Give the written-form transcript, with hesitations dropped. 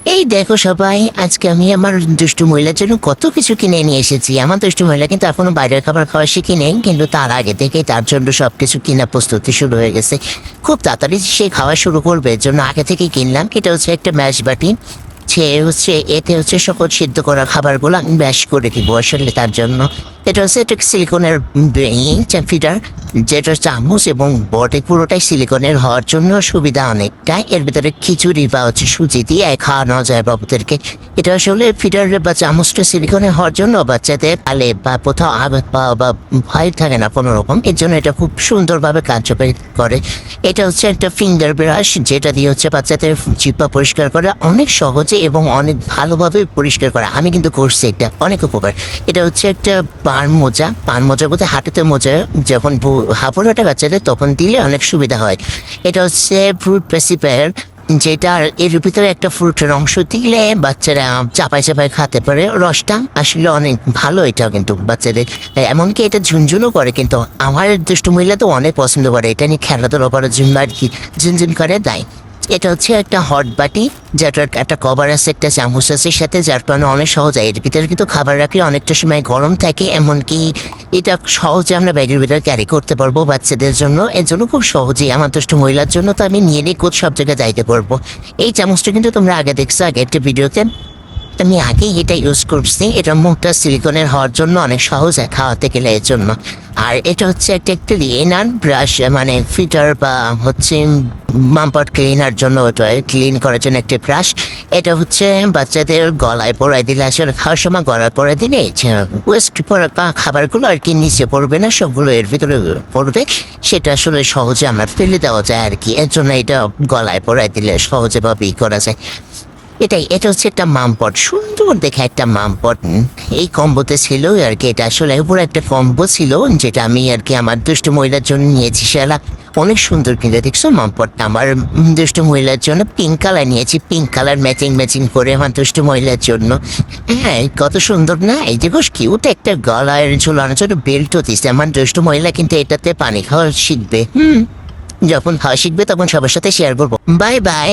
এই দেখো সবাই, আজকে আমি আমার দুষ্টু মহিলার জন্য কত কিছু কিনে নিয়ে এসেছি। আমার দুষ্টু মহিলা কিন্তু এখনো বাইরের খাবার খাওয়া শিখি নেই, কিন্তু তার আগে থেকেই তার জন্য সবকিছু কিনা প্রস্তুতি শুরু হয়ে গেছে। খুব তাড়াতাড়ি সে খাওয়া শুরু করবে, এর জন্য আগে থেকেই কিনলাম। এটা হচ্ছে একটা ম্যাশ বাটি। এতে হচ্ছে সকল সিদ্ধ করা খাবারগুলো আমি ব্যাশ করে দিব আসলে তার জন্য। এটা হচ্ছে একটা সিলিকনের ফিডার, যেটা চামচ এবং বটে পুরোটাই সিলিকনের হওয়ার জন্য সুবিধা অনেকটাই। এর ভিতরে খিচুড়ি বা হচ্ছে সুজি দিয়ে খাওয়ানো যায় বাবুদেরকে। এটা আসলে ফিডার বা চামচটা সিলিকনের হওয়ার জন্য বাচ্চাদের আলে বা কোথাও আঘাত পাওয়া বা ভয় থাকে না কোনো রকম, এর জন্য এটা খুব সুন্দরভাবে কার্যকরী করে। এটা হচ্ছে একটা ফিঙ্গার ব্রাশ, যেটা দিয়ে হচ্ছে বাচ্চাদের জিহ্বা পরিষ্কার করে অনেক সহজে এবং অনেক ভালোভাবে পরিষ্কার করা। আমি কিন্তু করছি, এটা অনেক উপকার। এটা হচ্ছে একটা পান মোজা বলতে হাঁটুতে মোজা, যখন হাঁপুড়াটা বাচ্চাদের তখন দিলে অনেক সুবিধা হয়। এটা হচ্ছে ফ্রুট প্রেসিপায়ার, যেটা এর ভিতরে একটা ফ্রুটের অংশ দিলে বাচ্চারা চাপাই চাপাই খেতে পারে। রসটা আসলে অনেক ভালো, এটা কিন্তু বাচ্চাদের এমনকি এটা ঝুনঝুনও করে। কিন্তু আমার দুষ্টু মহিলা তো অনেক পছন্দ করে, এটা নিয়ে খেলাধুলা করার জন্য আর কি ঝুনঝুন করে দেয়। এটা হচ্ছে একটা হট বাটি, যেটার একটা কভার আছে, একটা চামচ আছে সাথে, যার কারণে অনেক সহজ হয়। এর ভিতরে কিন্তু খাবার রাখলে অনেকটা সময় গরম থাকে, এমনকি এটা সহজে আমরা ব্যাগের ভিতরে ক্যারি করতে পারবো বাচ্চাদের জন্য। এর জন্য খুব সহজেই আমার দুষ্ট মহিলার জন্য তো আমি নিয়ে নিয়ে সব জায়গায় যাইতে পারবো। এই চামচটা কিন্তু তোমরা আগে দেখছো, আগে একটা ভিডিওতে আমি আগেই এটা ইউজ করছি। এটা মুখটা সিলিকনের হওয়ার জন্য অনেক সহজ হয় খাওয়াতে গেলে, এর জন্য। আর এটা হচ্ছে একটা ক্লিনার ব্রাশ, মানে ফিটার বা হচ্ছে মাম্পার ক্লিনার জন্য, ওটা ক্লিন করার জন্য একটা ব্রাশ। এটা হচ্ছে বাচ্চাদের গলায় পরাই দিলে, আসলে খাওয়ার সময় গলায় পরাই দিলে ওয়েস্ট পড়া খাবারগুলো আর কি নিচে পড়বে না, সবগুলো এর ভিতরে পড়বে। সেটা আসলে সহজে আমার ফেলে দেওয়া যায় আর কি, এর জন্য এটা গলায় পরাই দিলে সহজে ভাবেই করা যায়। এটা হচ্ছে একটা মামপট, সুন্দর দেখে একটা মামপট এই কম্বোতে ছিল আর কি। এটা আসলে পুরো একটা কম্বো ছিল, যেটা আমি আর কি আমার দুষ্ট মহিলার জন্য নিয়েছি। সেটা অনেক সুন্দর, কিন্তু দেখছো মামপটটা আমার দুষ্ট মহিলার জন্য পিঙ্ক কালার নিয়েছি, পিঙ্ক কালার ম্যাচিং করে আমার দুষ্ট মহিলার জন্য। হ্যাঁ, কত সুন্দর না? এই দেখো কিউট একটা গলায় ঝুলানোর জন্য বেল্টও দিচ্ছে আমার দুষ্ট মহিলা, কিন্তু এটাতে পানি খাওয়া শিখবে। যখন খাওয়া শিখবে তখন সবার সাথে শেয়ার করবো। Bye bye.